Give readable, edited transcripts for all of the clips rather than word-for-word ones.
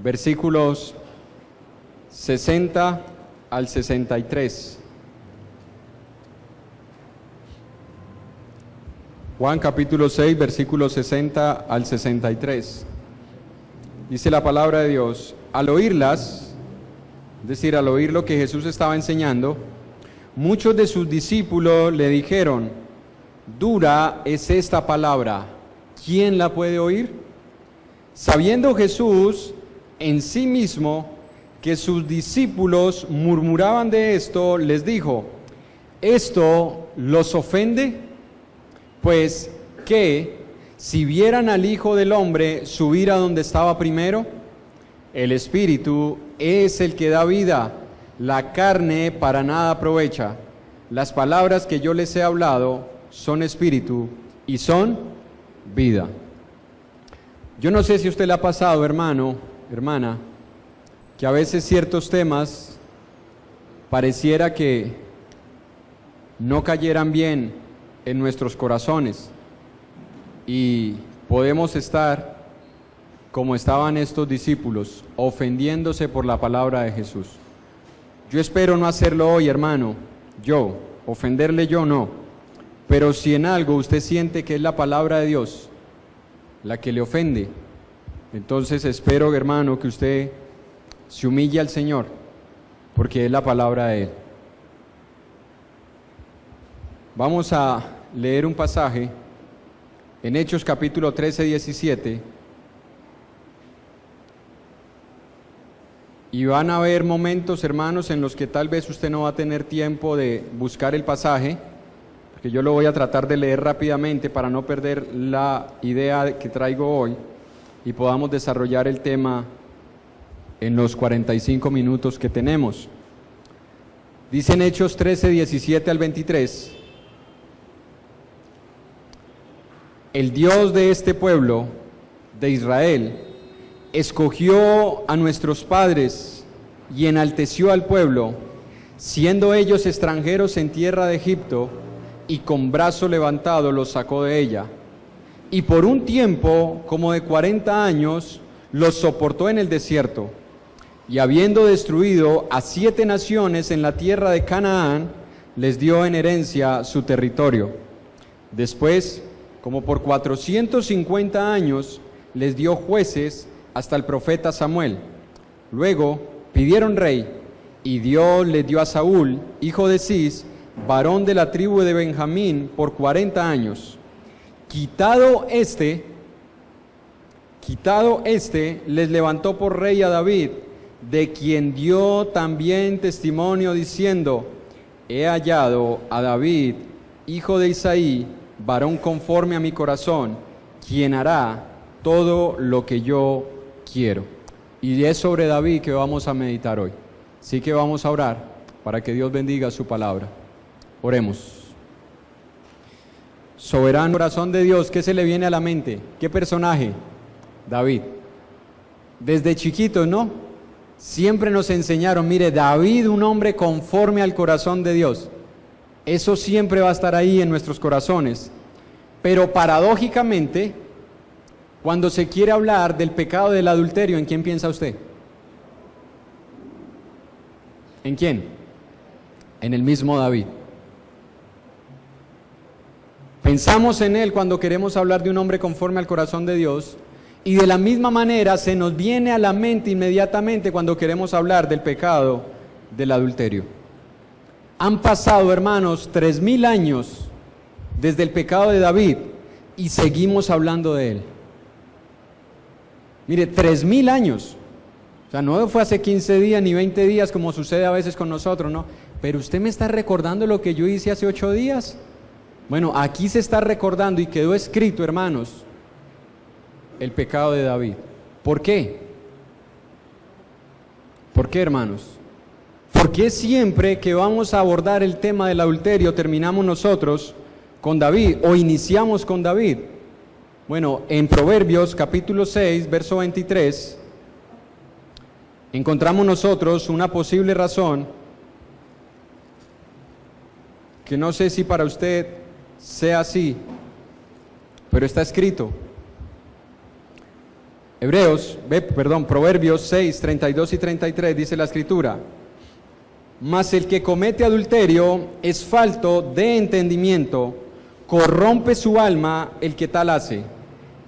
versículos 60 al 63. Juan capítulo 6, versículos 60 al 63. Dice la palabra de Dios: al oírlas, es decir, al oír lo que Jesús estaba enseñando, muchos de sus discípulos le dijeron: dura es esta palabra, ¿quién la puede oír? Sabiendo Jesús en sí mismo que sus discípulos murmuraban de esto, les dijo: ¿esto los ofende? Pues, ¿qué? Si vieran al Hijo del Hombre subir a donde estaba primero, el Espíritu es el que da vida, la carne para nada aprovecha. Las palabras que yo les he hablado son espíritu y son vida. Yo no sé si a usted le ha pasado, hermano, hermana, que a veces ciertos temas pareciera que no cayeran bien en nuestros corazones y podemos estar como estaban estos discípulos, ofendiéndose por la palabra de Jesús. Yo espero no hacerlo hoy, hermano, ofenderle yo no, pero si en algo usted siente que es la palabra de Dios la que le ofende, entonces espero, hermano, que usted se humille al Señor, porque es la palabra de Él. Vamos a leer un pasaje en Hechos capítulo 13, 17, y van a haber momentos, hermanos, en los que tal vez usted no va a tener tiempo de buscar el pasaje, porque yo lo voy a tratar de leer rápidamente para no perder la idea que traigo hoy y podamos desarrollar el tema en los 45 minutos que tenemos. Dice en Hechos 13, 17 al 23: el Dios de este pueblo, de Israel, escogió a nuestros padres y enalteció al pueblo, siendo ellos extranjeros en tierra de Egipto, y con brazo levantado los sacó de ella. Y por un tiempo, como de 40 años, los soportó en el desierto. Y habiendo destruido a 7 naciones en la tierra de Canaán, les dio en herencia su territorio. Después, como por 450 años, les dio jueces hasta el profeta Samuel. Luego pidieron rey, y Dios les dio a Saúl, hijo de Cis, varón de la tribu de Benjamín, por 40 años. Quitado este, les levantó por rey a David, de quien dio también testimonio diciendo: he hallado a David, hijo de Isaí, varón conforme a mi corazón, quien hará todo lo que yo quiero. Y es sobre David que vamos a meditar hoy. Así que vamos a orar para que Dios bendiga su palabra. Oremos. Soberano corazón de Dios, ¿qué se le viene a la mente? ¿Qué personaje? David. Desde chiquitos, ¿no? Siempre nos enseñaron, mire, David, un hombre conforme al corazón de Dios. Eso siempre va a estar ahí en nuestros corazones. Pero paradójicamente, cuando se quiere hablar del pecado del adulterio, ¿en quién piensa usted? ¿En quién? En el mismo David. Pensamos en él cuando queremos hablar de un hombre conforme al corazón de Dios, y de la misma manera se nos viene a la mente inmediatamente cuando queremos hablar del pecado del adulterio. Han pasado, hermanos, 3000 años desde el pecado de David y seguimos hablando de él. Mire, 3000 años. O sea, no fue hace 15 días ni 20 días como sucede a veces con nosotros, ¿no? Pero usted me está recordando lo que yo hice hace 8 días. Bueno, aquí se está recordando y quedó escrito, hermanos, el pecado de David. ¿Por qué? ¿Por qué, hermanos? ¿Por qué siempre que vamos a abordar el tema del adulterio terminamos nosotros con David o iniciamos con David? Bueno, en Proverbios capítulo 6, verso 23, encontramos nosotros una posible razón que no sé si para usted sea así, pero está escrito. Proverbios 6, 32 y 33 dice la Escritura: mas el que comete adulterio es falto de entendimiento, corrompe su alma el que tal hace.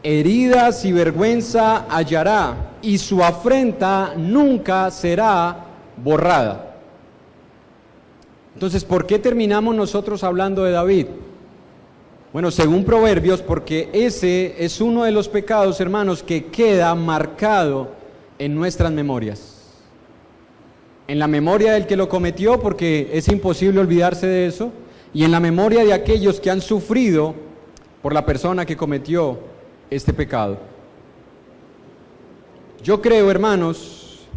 Heridas y vergüenza hallará, y su afrenta nunca será borrada. Entonces, ¿por qué terminamos nosotros hablando de David? Bueno, según Proverbios, porque ese es uno de los pecados, hermanos, que queda marcado en nuestras memorias. En la memoria del que lo cometió, porque es imposible olvidarse de eso, y en la memoria de aquellos que han sufrido por la persona que cometió este pecado. Yo creo, hermanos,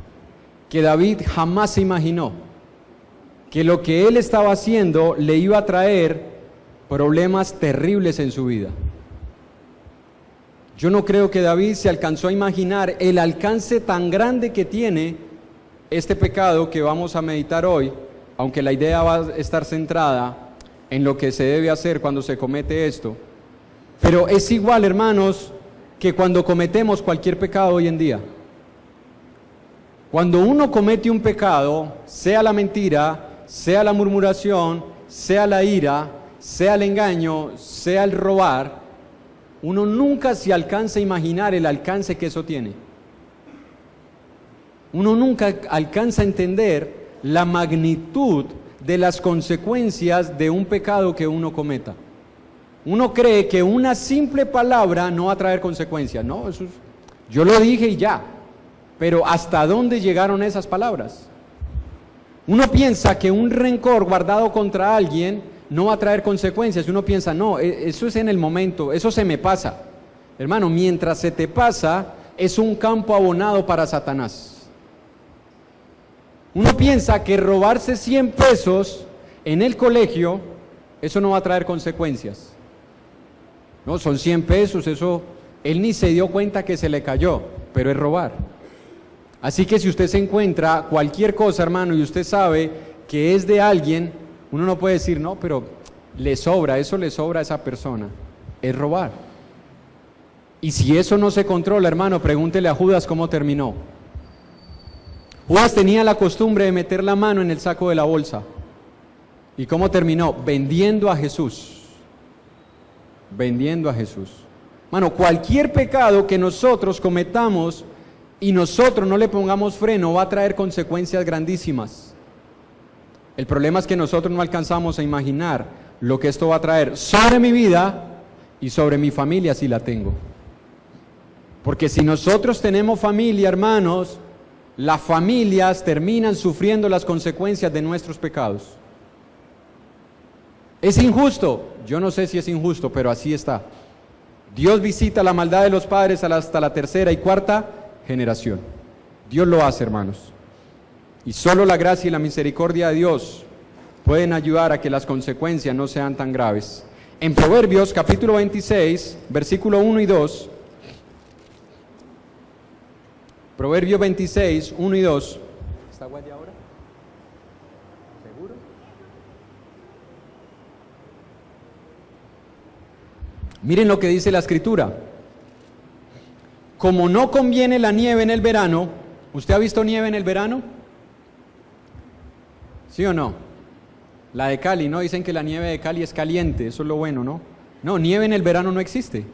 que David jamás se imaginó que lo que él estaba haciendo le iba a traer problemas terribles en su vida. Yo no creo que David se alcanzó a imaginar el alcance tan grande que tiene este pecado que vamos a meditar hoy, aunque la idea va a estar centrada en lo que se debe hacer cuando se comete esto. Pero es igual, hermanos, que cuando cometemos cualquier pecado hoy en día. Cuando uno comete un pecado, sea la mentira, sea la murmuración, sea la ira, sea el engaño, sea el robar, uno nunca se alcanza a imaginar el alcance que eso tiene. Uno nunca alcanza a entender la magnitud de las consecuencias de un pecado que uno cometa. Uno cree que una simple palabra no va a traer consecuencias. No, yo lo dije y ya. Pero ¿hasta dónde llegaron esas palabras? Uno piensa que un rencor guardado contra alguien no va a traer consecuencias. Uno piensa, no, eso es en el momento, eso se me pasa. Hermano, mientras se te pasa, es un campo abonado para Satanás. Uno piensa que robarse 100 pesos en el colegio, eso no va a traer consecuencias. No, son 100 pesos, eso, él ni se dio cuenta que se le cayó, pero es robar. Así que si usted se encuentra cualquier cosa, hermano, y usted sabe que es de alguien, uno no puede decir, no, pero le sobra, eso le sobra a esa persona. Es robar. Y si eso no se controla, hermano, pregúntele a Judas cómo terminó. Judas tenía la costumbre de meter la mano en el saco de la bolsa. ¿Y cómo terminó? Vendiendo a Jesús. Vendiendo a Jesús. Hermano, cualquier pecado que nosotros cometamos y nosotros no le pongamos freno va a traer consecuencias grandísimas. El problema es que nosotros no alcanzamos a imaginar lo que esto va a traer sobre mi vida y sobre mi familia si la tengo. Porque si nosotros tenemos familia, hermanos, las familias terminan sufriendo las consecuencias de nuestros pecados. ¿Es injusto? Yo no sé si es injusto, pero así está. Dios visita la maldad de los padres hasta la tercera y cuarta generación. Dios lo hace, hermanos. Y solo la gracia y la misericordia de Dios pueden ayudar a que las consecuencias no sean tan graves. En Proverbios capítulo 26, versículo 1 y 2, Proverbios 26, 1 y 2. ¿Está guay ahora? ¿Seguro? Miren lo que dice la Escritura. Como no conviene la nieve en el verano, ¿usted ha visto nieve en el verano? ¿Sí o no? La de Cali, ¿no? Dicen que la nieve de Cali es caliente, eso es lo bueno, ¿no? No, nieve en el verano no existe.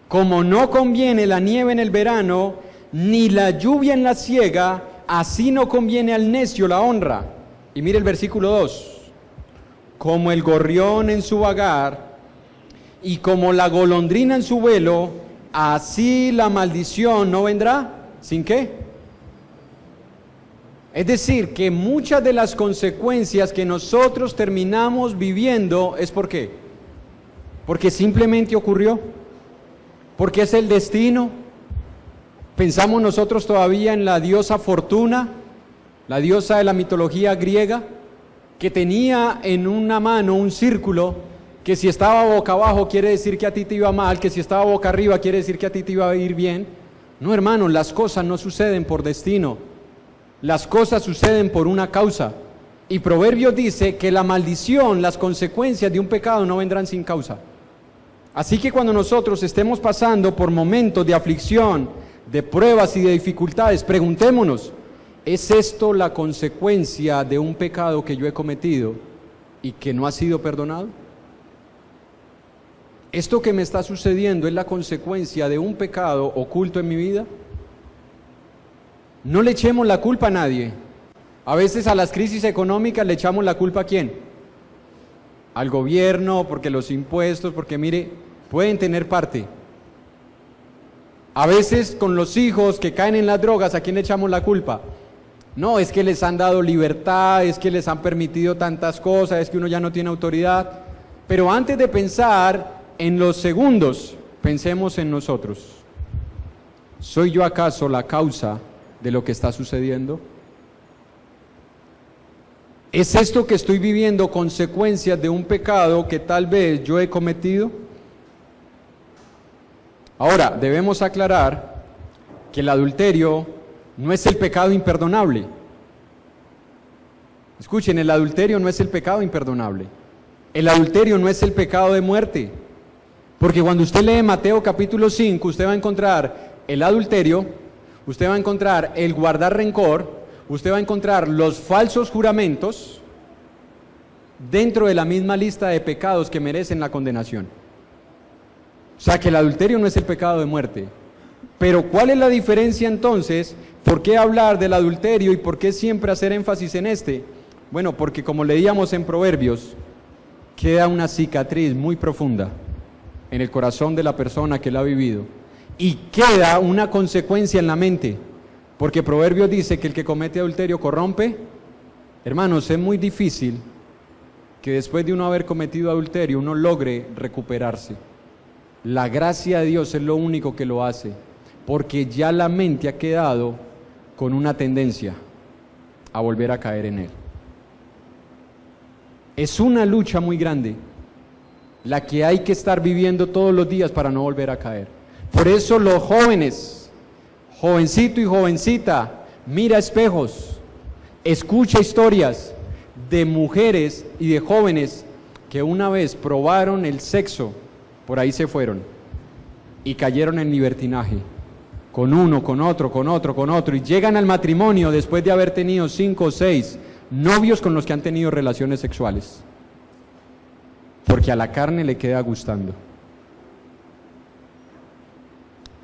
Como no conviene la nieve en el verano, ni la lluvia en la siega, así no conviene al necio la honra. Y mire el versículo 2. Como el gorrión en su vagar, y como la golondrina en su vuelo, así la maldición no vendrá. ¿Sin qué? Es decir, que muchas de las consecuencias que nosotros terminamos viviendo es ¿por qué? Porque simplemente ocurrió, porque es el destino. Pensamos nosotros todavía en la diosa Fortuna, la diosa de la mitología griega, que tenía en una mano un círculo, que si estaba boca abajo quiere decir que a ti te iba mal, que si estaba boca arriba quiere decir que a ti te iba a ir bien. No, hermano, las cosas no suceden por destino. Las cosas suceden por una causa. Y Proverbios dice que la maldición, las consecuencias de un pecado no vendrán sin causa. Así que cuando nosotros estemos pasando por momentos de aflicción, de pruebas y de dificultades, preguntémonos, ¿es esto la consecuencia de un pecado que yo he cometido y que no ha sido perdonado? ¿Esto que me está sucediendo es la consecuencia de un pecado oculto en mi vida? No le echemos la culpa a nadie. A veces a las crisis económicas le echamos la culpa ¿a quién? Al gobierno, porque los impuestos, porque mire, pueden tener parte. A veces con los hijos que caen en las drogas, ¿a quién le echamos la culpa? No, es que les han dado libertad, es que les han permitido tantas cosas, es que uno ya no tiene autoridad. Pero antes de pensar en los segundos, pensemos en nosotros. ¿Soy yo acaso la causa de lo que está sucediendo? ¿Es esto que estoy viviendo consecuencias de un pecado que tal vez yo he cometido? Ahora, debemos aclarar que el adulterio no es el pecado imperdonable. Escuchen, el adulterio no es el pecado imperdonable. El adulterio no es el pecado de muerte. Porque cuando usted lee Mateo capítulo 5, usted va a encontrar el adulterio, usted va a encontrar el guardar rencor, usted va a encontrar los falsos juramentos dentro de la misma lista de pecados que merecen la condenación. O sea que el adulterio no es el pecado de muerte. Pero ¿cuál es la diferencia entonces? ¿Por qué hablar del adulterio y por qué siempre hacer énfasis en este? Bueno, porque como leíamos en Proverbios, queda una cicatriz muy profunda en el corazón de la persona que la ha vivido y queda una consecuencia en la mente, porque Proverbios dice que el que comete adulterio corrompe. Hermanos, es muy difícil que después de uno haber cometido adulterio uno logre recuperarse. La gracia de Dios es lo único que lo hace, porque ya la mente ha quedado con una tendencia a volver a caer en él. Es una lucha muy grande la que hay que estar viviendo todos los días para no volver a caer. Por eso los jóvenes, jovencito y jovencita, mira espejos, escucha historias de mujeres y de jóvenes que una vez probaron el sexo, por ahí se fueron y cayeron en libertinaje, con uno, con otro, y llegan al matrimonio después de haber tenido 5 o 6 novios con los que han tenido relaciones sexuales, porque a la carne le queda gustando.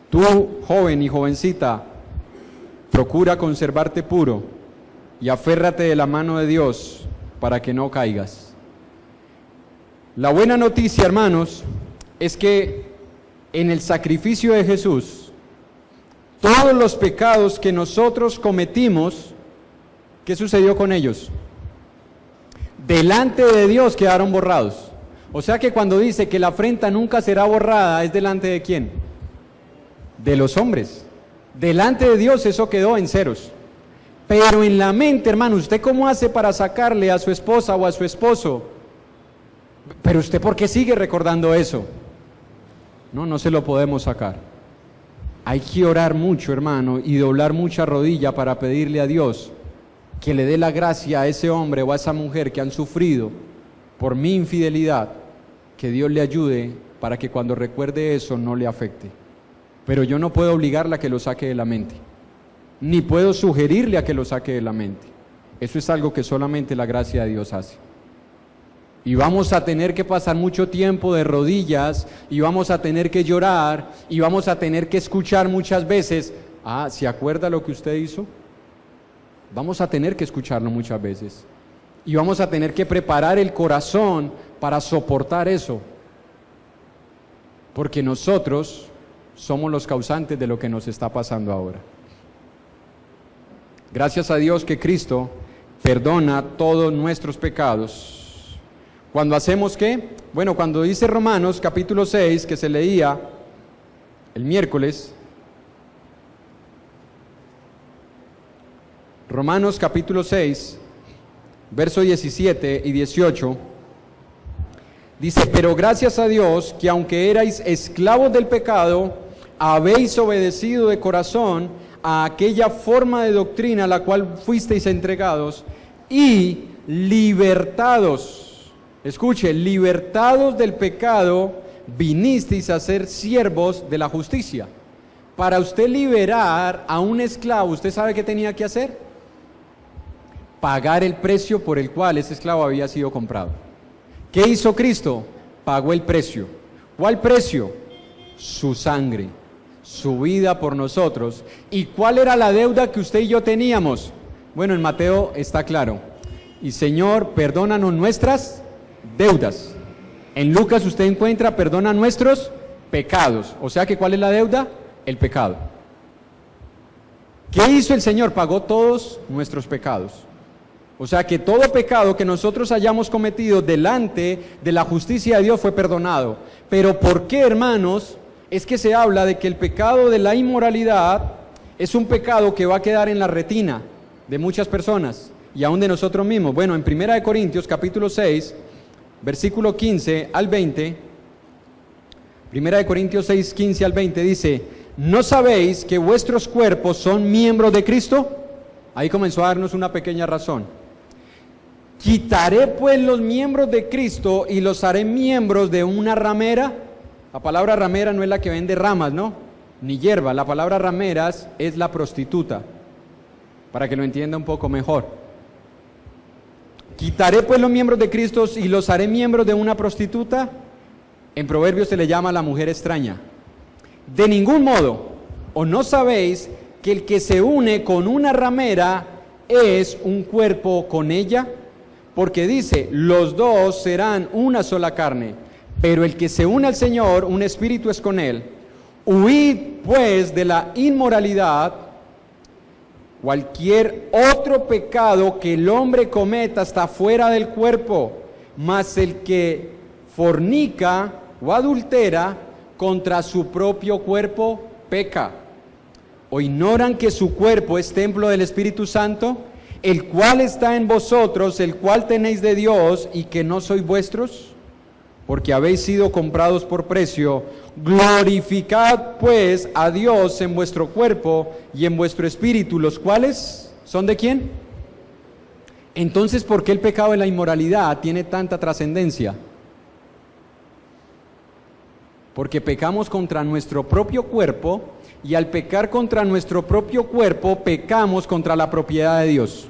Tú, joven y jovencita, procura conservarte puro y aférrate de la mano de Dios para que no caigas. La buena noticia, hermanos, es que en el sacrificio de Jesús, todos los pecados que nosotros cometimos, ¿qué sucedió con ellos? Delante de Dios quedaron borrados. O sea que cuando dice que la afrenta nunca será borrada, ¿es delante de quién? De los hombres. Delante de Dios eso quedó en ceros. Pero en la mente, hermano, ¿usted cómo hace para sacarle a su esposa o a su esposo? Pero usted, ¿por qué sigue recordando eso? No se lo podemos sacar. Hay que orar mucho, hermano, y doblar mucha rodilla para pedirle a Dios que le dé la gracia a ese hombre o a esa mujer que han sufrido por mi infidelidad, que Dios le ayude para que cuando recuerde eso no le afecte. Pero yo no puedo obligarla a que lo saque de la mente, ni puedo sugerirle a que lo saque de la mente. Eso es algo que solamente la gracia de Dios hace. Y vamos a tener que pasar mucho tiempo de rodillas, y vamos a tener que llorar, y vamos a tener que escuchar muchas veces, ¿se acuerda lo que usted hizo? Vamos a tener que escucharlo muchas veces. Y vamos a tener que preparar el corazón para soportar eso. Porque nosotros somos los causantes de lo que nos está pasando ahora. Gracias a Dios que Cristo perdona todos nuestros pecados. Cuando hacemos ¿qué? Bueno, cuando dice Romanos capítulo 6, que se leía el miércoles, Romanos capítulo 6, verso 17 y 18, dice: pero gracias a Dios que aunque erais esclavos del pecado, habéis obedecido de corazón a aquella forma de doctrina a la cual fuisteis entregados, y libertados, escuche, libertados del pecado, vinisteis a ser siervos de la justicia. Para usted liberar a un esclavo, ¿usted sabe qué tenía que hacer? Pagar el precio por el cual ese esclavo había sido comprado. ¿Qué hizo Cristo? Pagó el precio. ¿Cuál precio? Su sangre, su vida por nosotros. ¿Y cuál era la deuda que usted y yo teníamos? Bueno, en Mateo está claro. Y Señor, perdónanos nuestras deudas. En Lucas usted encuentra, perdona nuestros pecados. O sea que ¿cuál es la deuda? El pecado. ¿Qué hizo el Señor? Pagó todos nuestros pecados. O sea que todo pecado que nosotros hayamos cometido delante de la justicia de Dios fue perdonado. Pero ¿por qué, hermanos? Es que se habla de que el pecado de la inmoralidad es un pecado que va a quedar en la retina de muchas personas y aún de nosotros mismos. Bueno, en 1 Corintios capítulo 6, versículo 15 al 20, 1 Corintios 6, 15 al 20 dice: ¿no sabéis que vuestros cuerpos son miembros de Cristo? Ahí comenzó a darnos una pequeña razón. ¿Quitaré pues los miembros de Cristo y los haré miembros de una ramera? La palabra ramera no es la que vende ramas, ¿no? Ni hierba. La palabra rameras es la prostituta, para que lo entienda un poco mejor. ¿Quitaré pues los miembros de Cristo y los haré miembros de una prostituta? En Proverbios se le llama la mujer extraña. De ningún modo. ¿O no sabéis que el que se une con una ramera es un cuerpo con ella? Porque dice, los dos serán una sola carne, pero el que se une al Señor, un espíritu es con él. Huid pues de la inmoralidad. Cualquier otro pecado que el hombre cometa está fuera del cuerpo, mas el que fornica o adultera contra su propio cuerpo peca. ¿O ignoran que su cuerpo es templo del Espíritu Santo, el cual está en vosotros, el cual tenéis de Dios, y que no sois vuestros? Porque habéis sido comprados por precio. Glorificad pues a Dios en vuestro cuerpo y en vuestro espíritu, los cuales son ¿de quién? Entonces, ¿por qué el pecado de la inmoralidad tiene tanta trascendencia? Porque pecamos contra nuestro propio cuerpo, y al pecar contra nuestro propio cuerpo, pecamos contra la propiedad de Dios.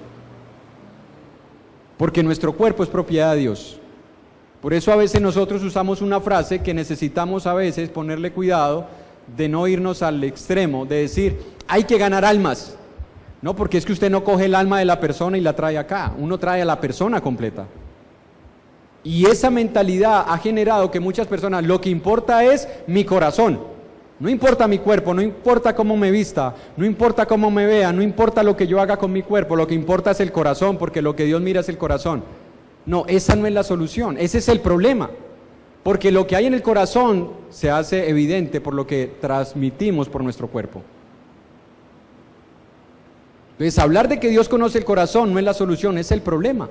Porque nuestro cuerpo es propiedad de Dios. Por eso a veces nosotros usamos una frase que necesitamos a veces ponerle cuidado de no irnos al extremo, de decir, hay que ganar almas. No, porque es que usted no coge el alma de la persona y la trae acá, uno trae a la persona completa. Y esa mentalidad ha generado que muchas personas, lo que importa es mi corazón. No importa mi cuerpo, no importa cómo me vista, no importa cómo me vea, no importa lo que yo haga con mi cuerpo, lo que importa es el corazón, porque lo que Dios mira es el corazón. No, esa no es la solución, ese es el problema, porque lo que hay en el corazón se hace evidente por lo que transmitimos por nuestro cuerpo. Entonces, hablar de que Dios conoce el corazón no es la solución, es el problema,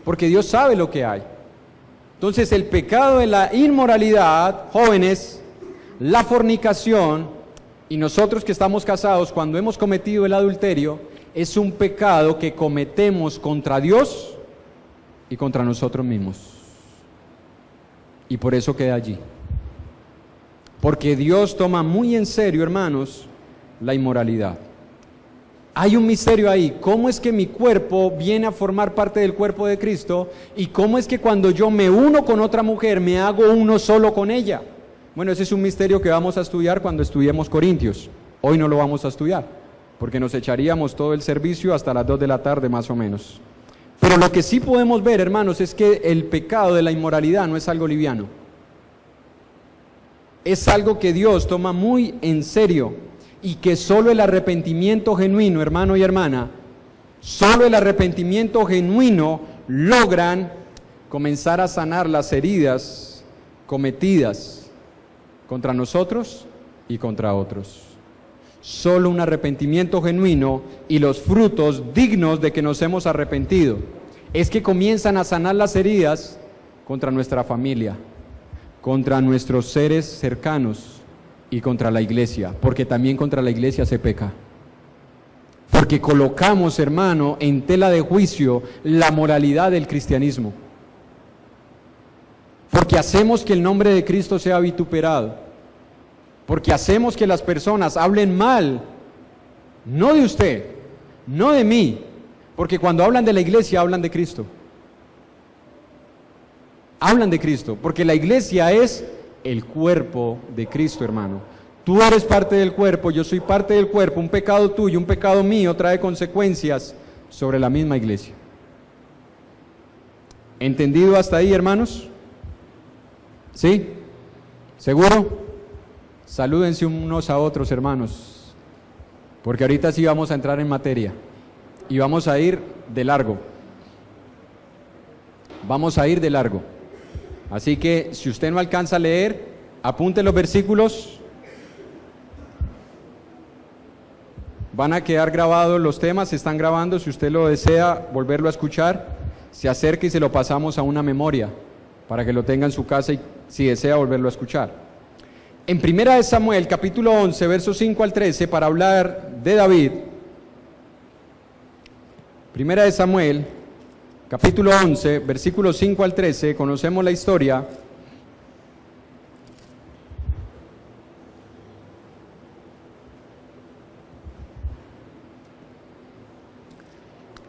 porque Dios sabe lo que hay. Entonces, el pecado de la inmoralidad, jóvenes, la fornicación, y nosotros que estamos casados, cuando hemos cometido el adulterio, es un pecado que cometemos contra Dios y contra nosotros mismos. Y por eso queda allí. Porque Dios toma muy en serio, hermanos, la inmoralidad. Hay un misterio ahí. ¿Cómo es que mi cuerpo viene a formar parte del cuerpo de Cristo? ¿Y cómo es que cuando yo me uno con otra mujer, me hago uno solo con ella? Bueno, ese es un misterio que vamos a estudiar cuando estudiemos Corintios. Hoy no lo vamos a estudiar, porque nos echaríamos todo el servicio hasta las 2 de la tarde más o menos. Pero lo que sí podemos ver, hermanos, es que el pecado de la inmoralidad no es algo liviano. Es algo que Dios toma muy en serio, y que solo el arrepentimiento genuino, hermano y hermana, solo el arrepentimiento genuino logran comenzar a sanar las heridas cometidas contra nosotros y contra otros. Solo un arrepentimiento genuino y los frutos dignos de que nos hemos arrepentido es que comienzan a sanar las heridas contra nuestra familia, contra nuestros seres cercanos y contra la iglesia, porque también contra la iglesia se peca. Porque colocamos, hermano, en tela de juicio la moralidad del cristianismo. Porque hacemos que el nombre de Cristo sea vituperado. porque hacemos que las personas hablen mal, no de usted, no de mí, porque cuando hablan de la iglesia hablan de Cristo. Hablan de Cristo, porque la iglesia es el cuerpo de Cristo, hermano. Tú eres parte del cuerpo, yo soy parte del cuerpo. Un pecado tuyo, un pecado mío trae consecuencias sobre la misma iglesia. ¿Entendido hasta ahí, hermanos? ¿Sí? ¿Seguro? Salúdense unos a otros, hermanos, porque ahorita sí vamos a entrar en materia y vamos a ir de largo. Vamos a ir de largo. Así que si usted no alcanza a leer, apunte los versículos. Van a quedar grabados los temas, se están grabando. Si usted lo desea volverlo a escuchar, se acerque y se lo pasamos a una memoria para que lo tenga en su casa y si desea volverlo a escuchar. En 1 Samuel, capítulo 11, versos 5 al 13, para hablar de David. 1 Samuel, capítulo 11, versículos 5 al 13, conocemos la historia.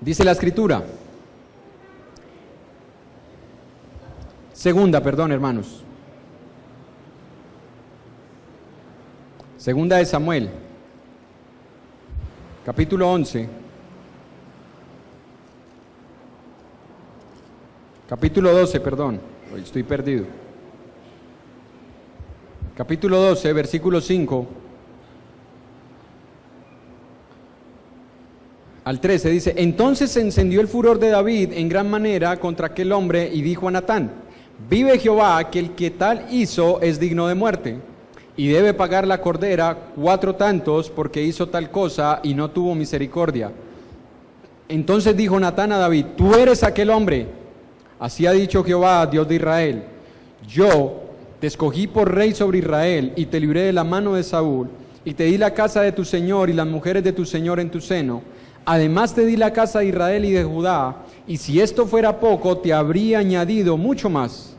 Dice la escritura. Segunda, hermanos. Segunda de Samuel, capítulo 11. Capítulo 12, hoy estoy perdido. Capítulo 12, versículo 5 al 13 dice: entonces se encendió el furor de David en gran manera contra aquel hombre y dijo a Natán: vive Jehová que el que tal hizo es digno de muerte, y debe pagar la cordera 4 tantos porque hizo tal cosa y no tuvo misericordia. Entonces dijo Natán a David: tú eres aquel hombre. Así ha dicho Jehová, Dios de Israel: yo te escogí por rey sobre Israel y te libré de la mano de Saúl y te di la casa de tu señor y las mujeres de tu señor en tu seno. Además te di la casa de Israel y de Judá, y si esto fuera poco, te habría añadido mucho más.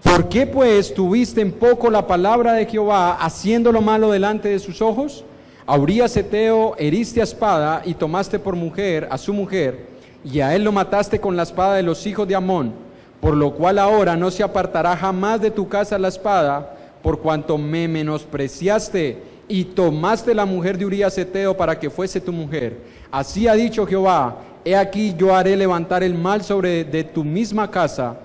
¿Por qué pues tuviste en poco la palabra de Jehová, haciendo lo malo delante de sus ojos? A Urías Heteo heriste a espada y tomaste por mujer a su mujer, y a él lo mataste con la espada de los hijos de Amón, por lo cual ahora no se apartará jamás de tu casa la espada, por cuanto me menospreciaste y tomaste la mujer de Urías Heteo para que fuese tu mujer. Así ha dicho Jehová: he aquí yo haré levantar el mal sobre de tu misma casa,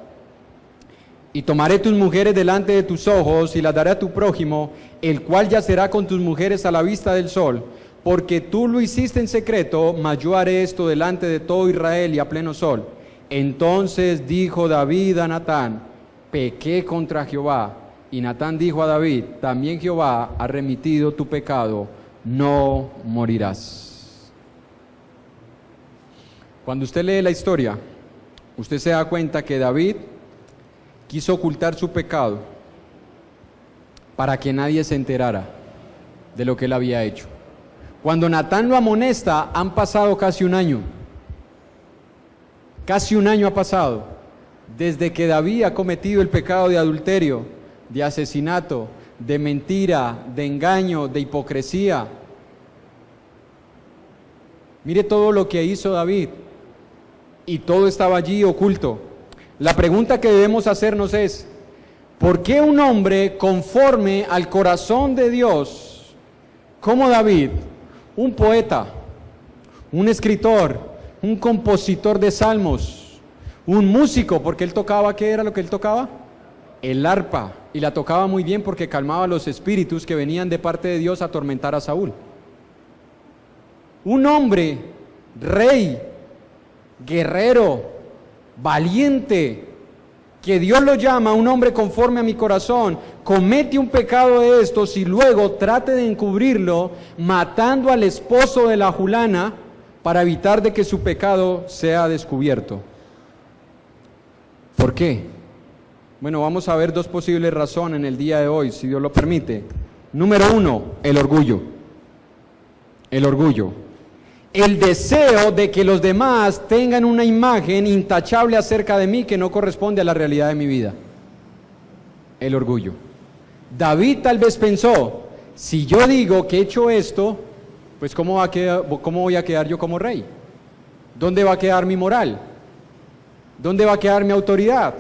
y tomaré tus mujeres delante de tus ojos, y las daré a tu prójimo, el cual yacerá con tus mujeres a la vista del sol, porque tú lo hiciste en secreto, mas yo haré esto delante de todo Israel y a pleno sol. Entonces dijo David a Natán: pequé contra Jehová. Y Natán dijo a David: también Jehová ha remitido tu pecado, no morirás. Cuando usted lee la historia, usted se da cuenta que David quiso ocultar su pecado para que nadie se enterara de lo que él había hecho. Cuando Natán lo amonesta, han pasado casi un año. Casi un año ha pasado desde que David ha cometido el pecado de adulterio, de asesinato, de mentira, de engaño, de hipocresía. Mire todo lo que hizo David, y todo estaba allí oculto. La pregunta que debemos hacernos es: ¿por qué un hombre conforme al corazón de Dios, como David, un poeta, un escritor, un compositor de salmos, un músico, porque él tocaba, ¿qué era lo que él tocaba? El arpa, y la tocaba muy bien porque calmaba los espíritus que venían de parte de Dios a atormentar a Saúl? Un hombre, rey, guerrero, valiente, que Dios lo llama un hombre conforme a mi corazón, comete un pecado de estos y luego trate de encubrirlo matando al esposo de la fulana para evitar de que su pecado sea descubierto. ¿Por qué? Bueno, vamos a ver 2 posibles razones en el día de hoy, si Dios lo permite. Número 1, el orgullo. El orgullo. El deseo de que los demás tengan una imagen intachable acerca de mí que no corresponde a la realidad de mi vida. El orgullo. David tal vez pensó: Si yo digo que he hecho esto, pues ¿cómo voy a quedar yo como rey? ¿Dónde va a quedar mi moral? ¿Dónde va a quedar mi autoridad?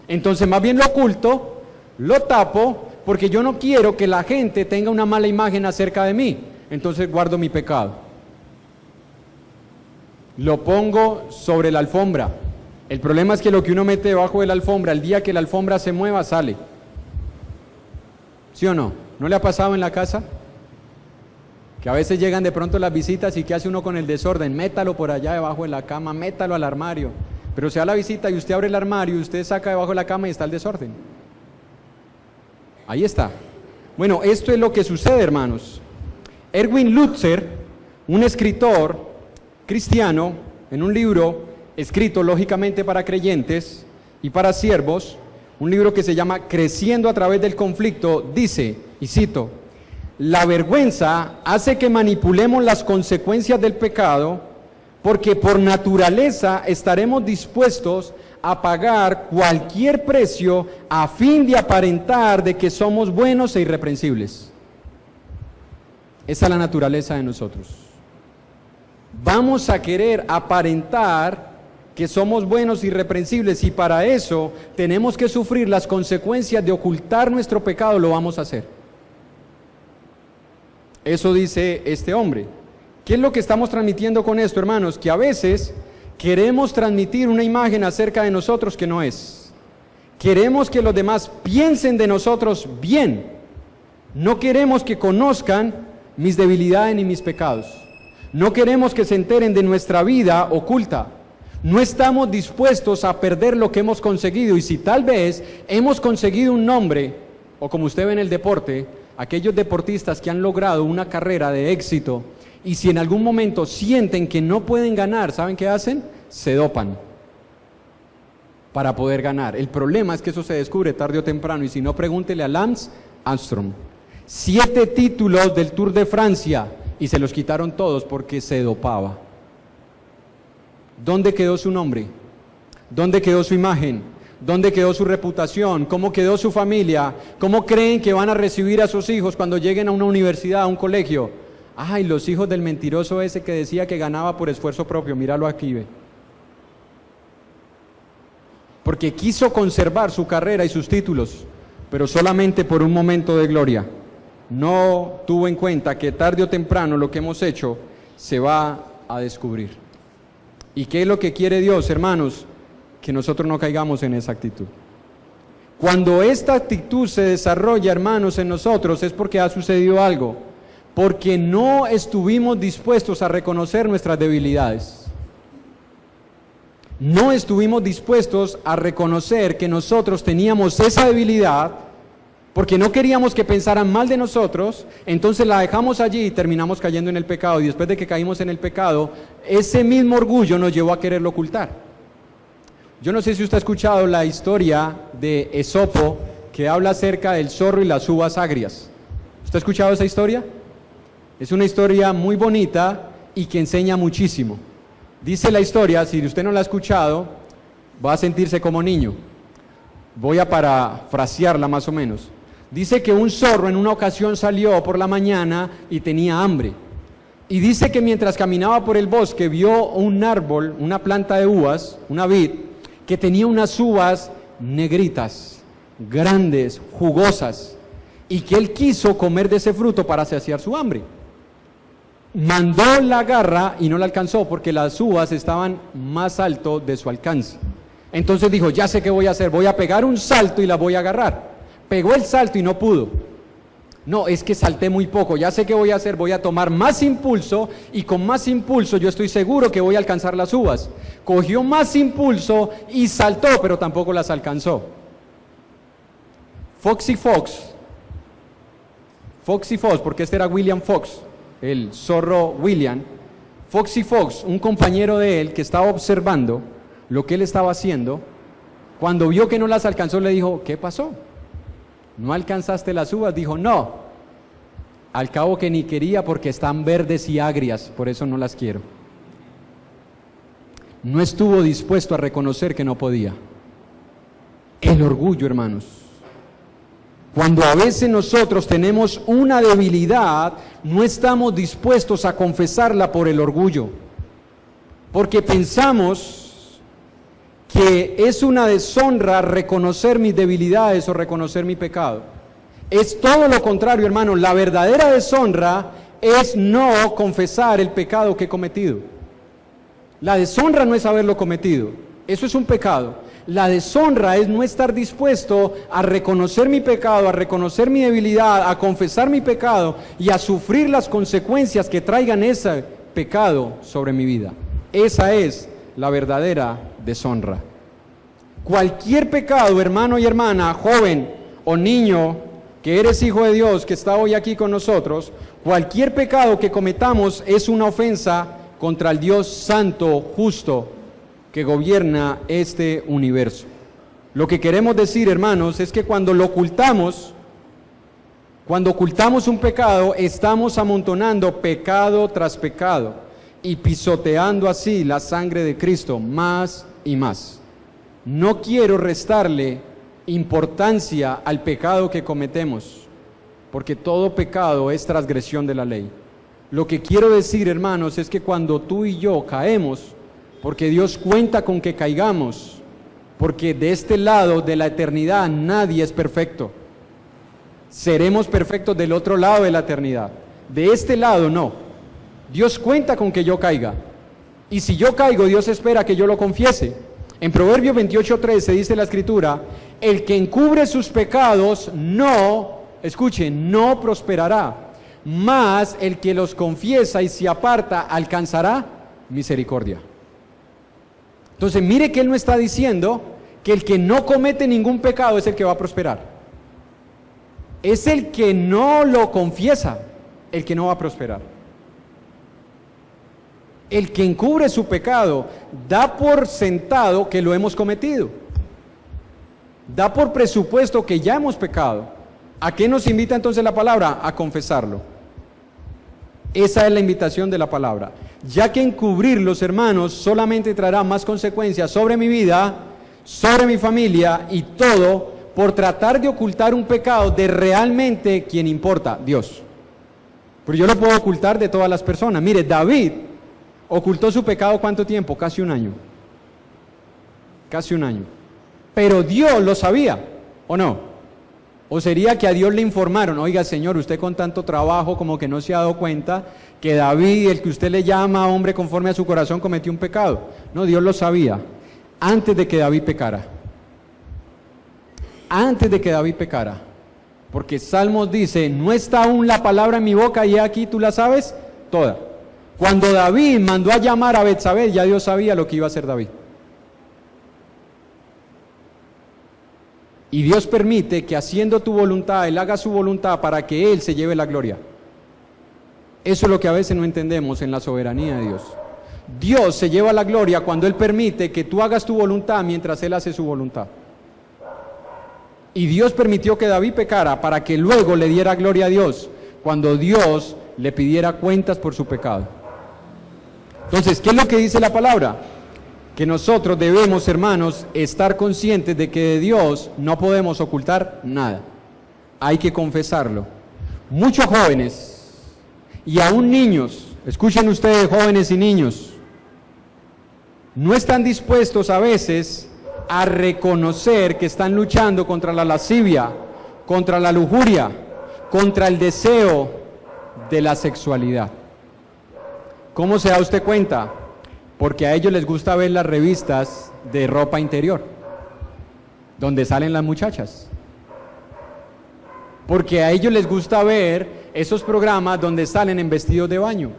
Entonces más bien lo oculto, lo tapo, porque yo no quiero que la gente tenga una mala imagen acerca de mí. Entonces guardo mi pecado. Lo pongo sobre la alfombra. El problema es que lo que uno mete debajo de la alfombra, el día que la alfombra se mueva, sale. ¿Sí o no? ¿No le ha pasado en la casa? Que a veces llegan de pronto las visitas y ¿qué hace uno con el desorden? Métalo por allá debajo de la cama, métalo al armario. Pero se da la visita y usted abre el armario y usted saca debajo de la cama y está el desorden. Ahí está. Bueno, esto es lo que sucede, hermanos. Erwin Lutzer, un escritor cristiano, en un libro escrito lógicamente para creyentes y para siervos, un libro que se llama Creciendo a través del conflicto, dice, y cito: la vergüenza hace que manipulemos las consecuencias del pecado, porque por naturaleza estaremos dispuestos a pagar cualquier precio a fin de aparentar de que somos buenos e irreprensibles. Esa es la naturaleza de nosotros. Vamos a querer aparentar que somos buenos e irreprensibles, y para eso tenemos que sufrir las consecuencias de ocultar nuestro pecado. Lo vamos a hacer. Eso dice este hombre. ¿Qué es lo que estamos transmitiendo con esto, hermanos? Que a veces queremos transmitir una imagen acerca de nosotros que no es. Queremos que los demás piensen de nosotros bien. No queremos que conozcan mis debilidades ni mis pecados. No queremos que se enteren de nuestra vida oculta. No estamos dispuestos a perder lo que hemos conseguido, y si tal vez hemos conseguido un nombre, o como usted ve en el deporte, aquellos deportistas que han logrado una carrera de éxito, y si en algún momento sienten que no pueden ganar, ¿saben qué hacen? Se dopan para poder ganar. El problema es que eso se descubre tarde o temprano, y si no, pregúntele a Lance Armstrong. 7 títulos del Tour de Francia y se los quitaron todos porque se dopaba. ¿Dónde quedó su nombre? ¿Dónde quedó su imagen? ¿Dónde quedó su reputación? ¿Cómo quedó su familia? ¿Cómo creen que van a recibir a sus hijos cuando lleguen a una universidad, a un colegio? Ay, los hijos del mentiroso ese que decía que ganaba por esfuerzo propio, míralo aquí, ve. Porque quiso conservar su carrera y sus títulos, pero solamente por un momento de gloria. No tuvo en cuenta que tarde o temprano lo que hemos hecho se va a descubrir. ¿Y qué es lo que quiere Dios, hermanos? Que nosotros no caigamos en esa actitud. Cuando esta actitud se desarrolla, hermanos, en nosotros, es porque ha sucedido algo. Porque no estuvimos dispuestos a reconocer nuestras debilidades. No estuvimos dispuestos a reconocer que nosotros teníamos esa debilidad, porque no queríamos que pensaran mal de nosotros. Entonces la dejamos allí y terminamos cayendo en el pecado, y después de que caímos en el pecado, ese mismo orgullo nos llevó a quererlo ocultar. Yo no sé si usted ha escuchado la historia de Esopo, que habla acerca del zorro y las uvas agrias. ¿Usted ha escuchado esa historia? Es una historia muy bonita y que enseña muchísimo. Dice la historia, si usted no la ha escuchado, va a sentirse como niño. Voy a parafrasearla más o menos. Dice que un zorro en una ocasión salió por la mañana y tenía hambre. Y dice que mientras caminaba por el bosque vio un árbol, una planta de uvas, una vid, que tenía unas uvas negritas, grandes, jugosas, y que él quiso comer de ese fruto para saciar su hambre. Mandó la garra y no la alcanzó porque las uvas estaban más alto de su alcance. Entonces dijo, ya sé qué voy a hacer, voy a pegar un salto y la voy a agarrar. Pegó el salto y no pudo. No, es que salté muy poco, ya sé qué voy a hacer, voy a tomar más impulso, y con más impulso yo estoy seguro que voy a alcanzar las uvas. Cogió más impulso y saltó, pero tampoco las alcanzó. Foxy Fox, porque este era William Fox, el zorro William. Foxy Fox, un compañero de él que estaba observando lo que él estaba haciendo, cuando vio que no las alcanzó, le dijo, ¿qué pasó? ¿No alcanzaste las uvas? Dijo, no, al cabo que ni quería porque están verdes y agrias, por eso no las quiero. No estuvo dispuesto a reconocer que no podía. El orgullo, hermanos. Cuando a veces nosotros tenemos una debilidad, no estamos dispuestos a confesarla por el orgullo, porque pensamos que es una deshonra reconocer mis debilidades o reconocer mi pecado. Es todo lo contrario, hermano. La verdadera deshonra es no confesar el pecado que he cometido. La deshonra no es haberlo cometido, eso es un pecado. La deshonra es no estar dispuesto a reconocer mi pecado, a reconocer mi debilidad, a confesar mi pecado y a sufrir las consecuencias que traigan ese pecado sobre mi vida. Esa es la verdadera deshonra. Cualquier pecado, hermano y hermana, joven o niño, que eres hijo de Dios, que está hoy aquí con nosotros, cualquier pecado que cometamos es una ofensa contra el Dios santo, justo, que gobierna este universo. Lo que queremos decir, hermanos, es que cuando ocultamos un pecado, estamos amontonando pecado tras pecado y pisoteando así la sangre de Cristo más y más. No quiero restarle importancia al pecado que cometemos, porque todo pecado es transgresión de la ley. Lo que quiero decir, hermanos, es que cuando tú y yo caemos, porque Dios cuenta con que caigamos, porque de este lado de la eternidad nadie es perfecto. Seremos perfectos del otro lado de la eternidad. De este lado no. Dios cuenta con que yo caiga. Y si yo caigo, Dios espera que yo lo confiese. En Proverbios 28:13 dice la Escritura: el que encubre sus pecados no prosperará, mas el que los confiesa y se aparta alcanzará misericordia. Entonces mire que él no está diciendo que el que no comete ningún pecado es el que va a prosperar. Es el que no lo confiesa el que no va a prosperar. El que encubre su pecado da por sentado que lo hemos cometido. Da por presupuesto que ya hemos pecado. ¿A qué nos invita entonces la palabra? A confesarlo. Esa es la invitación de la palabra. Ya que encubrirlos, hermanos, solamente traerá más consecuencias sobre mi vida, sobre mi familia y todo por tratar de ocultar un pecado de realmente quien importa, Dios. Pero yo lo puedo ocultar de todas las personas. Mire, David ocultó su pecado ¿cuánto tiempo? Casi un año. Casi un año. Pero Dios lo sabía, ¿o no? ¿O sería que a Dios le informaron? Oiga, Señor, usted con tanto trabajo como que no se ha dado cuenta que David, el que usted le llama hombre conforme a su corazón, cometió un pecado. No, Dios lo sabía antes de que David pecara. Antes de que David pecara. Porque Salmos dice: no está aún la palabra en mi boca y aquí tú la sabes toda. Cuando David mandó a llamar a Betsabé, ya Dios sabía lo que iba a hacer David. Y Dios permite que haciendo tu voluntad, Él haga su voluntad para que Él se lleve la gloria. Eso es lo que a veces no entendemos en la soberanía de Dios. Dios se lleva la gloria cuando Él permite que tú hagas tu voluntad mientras Él hace su voluntad. Y Dios permitió que David pecara para que luego le diera gloria a Dios cuando Dios le pidiera cuentas por su pecado. Entonces, ¿qué es lo que dice la palabra? Que nosotros debemos, hermanos, estar conscientes de que de Dios no podemos ocultar nada. Hay que confesarlo. Muchos jóvenes y aún niños, escuchen ustedes, jóvenes y niños, no están dispuestos a veces a reconocer que están luchando contra la lascivia, contra la lujuria, contra el deseo de la sexualidad. ¿Cómo se da usted cuenta? Porque a ellos les gusta ver las revistas de ropa interior, donde salen las muchachas. Porque a ellos les gusta ver esos programas donde salen en vestidos de baño.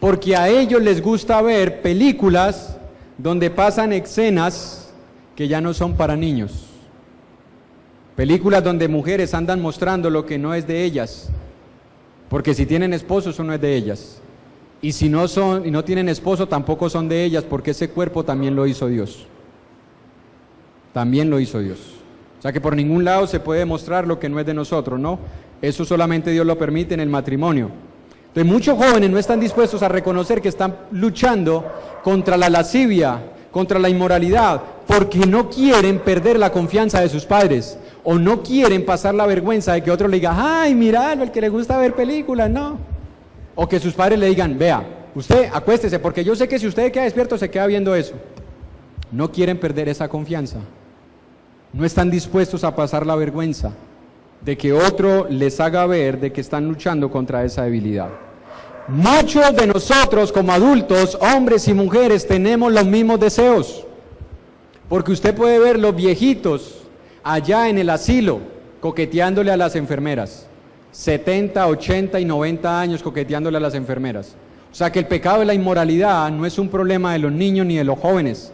Porque a ellos les gusta ver películas donde pasan escenas que ya no son para niños. Películas donde mujeres andan mostrando lo que no es de ellas. Porque si tienen esposo, eso no es de ellas. Y si no tienen esposo, tampoco son de ellas, porque ese cuerpo también lo hizo Dios. También lo hizo Dios. O sea que por ningún lado se puede mostrar lo que no es de nosotros, ¿no? Eso solamente Dios lo permite en el matrimonio. Entonces muchos jóvenes no están dispuestos a reconocer que están luchando contra la lascivia, contra la inmoralidad, porque no quieren perder la confianza de sus padres, o no quieren pasar la vergüenza de que otro le diga, ay, mira, el que le gusta ver películas, no. O que sus padres le digan, vea, usted acuéstese, porque yo sé que si usted queda despierto se queda viendo eso. No quieren perder esa confianza. No están dispuestos a pasar la vergüenza de que otro les haga ver de que están luchando contra esa debilidad. Muchos de nosotros como adultos, hombres y mujeres, tenemos los mismos deseos. Porque usted puede ver los viejitos allá en el asilo coqueteándole a las enfermeras. 70, 80 y 90 años coqueteándole a las enfermeras. O sea que el pecado de la inmoralidad no es un problema de los niños ni de los jóvenes.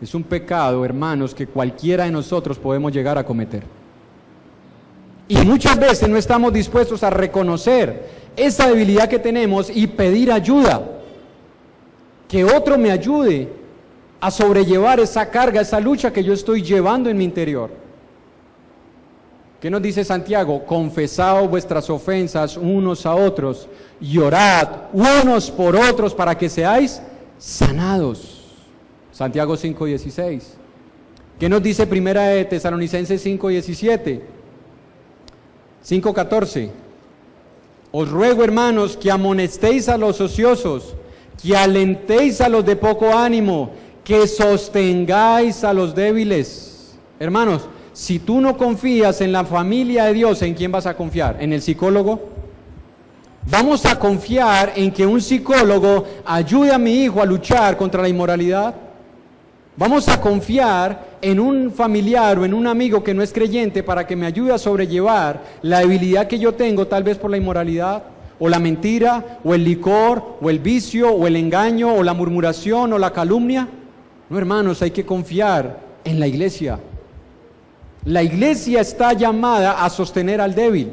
Es un pecado, hermanos, que cualquiera de nosotros podemos llegar a cometer. Y muchas veces no estamos dispuestos a reconocer esa debilidad que tenemos y pedir ayuda. Que otro me ayude a sobrellevar esa carga, esa lucha que yo estoy llevando en mi interior. ¿Qué nos dice Santiago? Confesaos vuestras ofensas unos a otros y orad unos por otros para que seáis sanados. Santiago 5:16. ¿Qué nos dice Primera de Tesalonicenses 5:17? 5:14. Os ruego, hermanos, que amonestéis a los ociosos, que alentéis a los de poco ánimo, que sostengáis a los débiles. Hermanos, si tú no confías en la familia de Dios, ¿en quién vas a confiar? ¿En el psicólogo? ¿Vamos a confiar en que un psicólogo ayude a mi hijo a luchar contra la inmoralidad? ¿Vamos a confiar en un familiar o en un amigo que no es creyente para que me ayude a sobrellevar la debilidad que yo tengo, tal vez por la inmoralidad, o la mentira, o el licor, o el vicio, o el engaño, o la murmuración, o la calumnia? No, hermanos, hay que confiar en la iglesia. La iglesia está llamada a sostener al débil.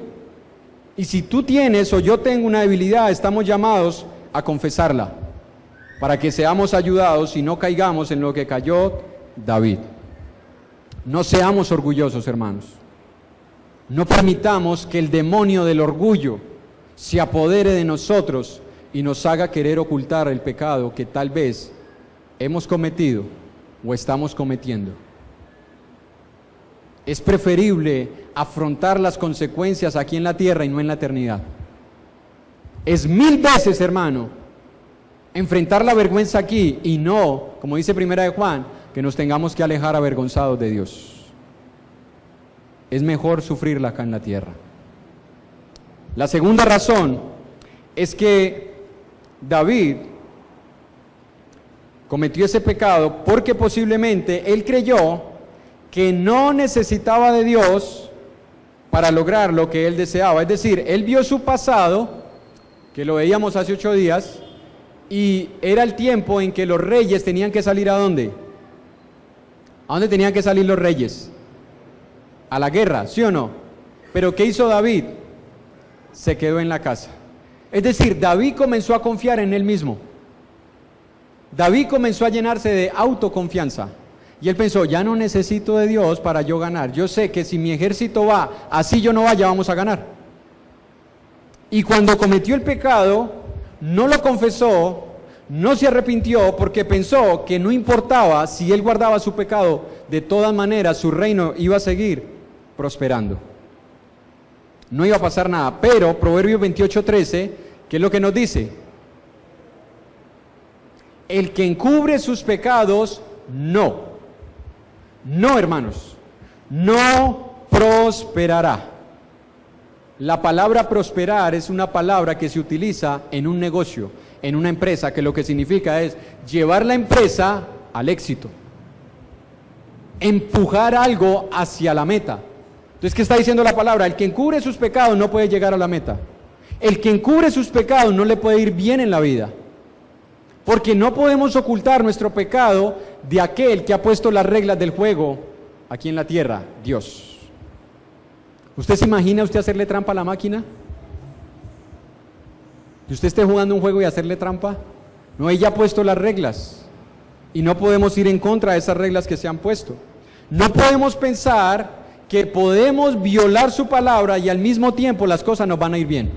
Y si tú tienes o yo tengo una debilidad, estamos llamados a confesarla, para que seamos ayudados y no caigamos en lo que cayó David. No seamos orgullosos, hermanos. No permitamos que el demonio del orgullo se apodere de nosotros y nos haga querer ocultar el pecado que tal vez hemos cometido o estamos cometiendo. Es preferible afrontar las consecuencias aquí en la tierra y no en la eternidad. Es 1000 veces, hermano, enfrentar la vergüenza aquí y no, como dice Primera de Juan, que nos tengamos que alejar avergonzados de Dios. Es mejor sufrirla acá en la tierra. La segunda razón es que David cometió ese pecado porque posiblemente él creyó que no necesitaba de Dios para lograr lo que él deseaba. Es decir, él vio su pasado, que lo veíamos hace 8 días, y era el tiempo en que los reyes tenían que salir ¿a dónde? ¿A dónde tenían que salir los reyes? A la guerra, ¿sí o no? Pero ¿qué hizo David? Se quedó en la casa. Es decir, David comenzó a confiar en él mismo. David comenzó a llenarse de autoconfianza. Y él pensó, ya no necesito de Dios para yo ganar. Yo sé que si mi ejército va, así yo no vaya, vamos a ganar. Y cuando cometió el pecado, no lo confesó, no se arrepintió, porque pensó que no importaba si él guardaba su pecado, de todas maneras su reino iba a seguir prosperando. No iba a pasar nada. Pero Proverbios 28:13, ¿qué es lo que nos dice? El que encubre sus pecados, no, hermanos, no prosperará. La palabra prosperar es una palabra que se utiliza en un negocio, en una empresa, que lo que significa es llevar la empresa al éxito, empujar algo hacia la meta. Entonces, ¿qué está diciendo la palabra? El que encubre sus pecados no puede llegar a la meta. El que encubre sus pecados no le puede ir bien en la vida, porque no podemos ocultar nuestro pecado de aquel que ha puesto las reglas del juego aquí en la tierra, Dios. ¿Usted se imagina usted hacerle trampa a la máquina? ¿Que usted esté jugando un juego y hacerle trampa? No, ella ha puesto las reglas y no podemos ir en contra de esas reglas que se han puesto. No podemos pensar que podemos violar su palabra y al mismo tiempo las cosas nos van a ir bien.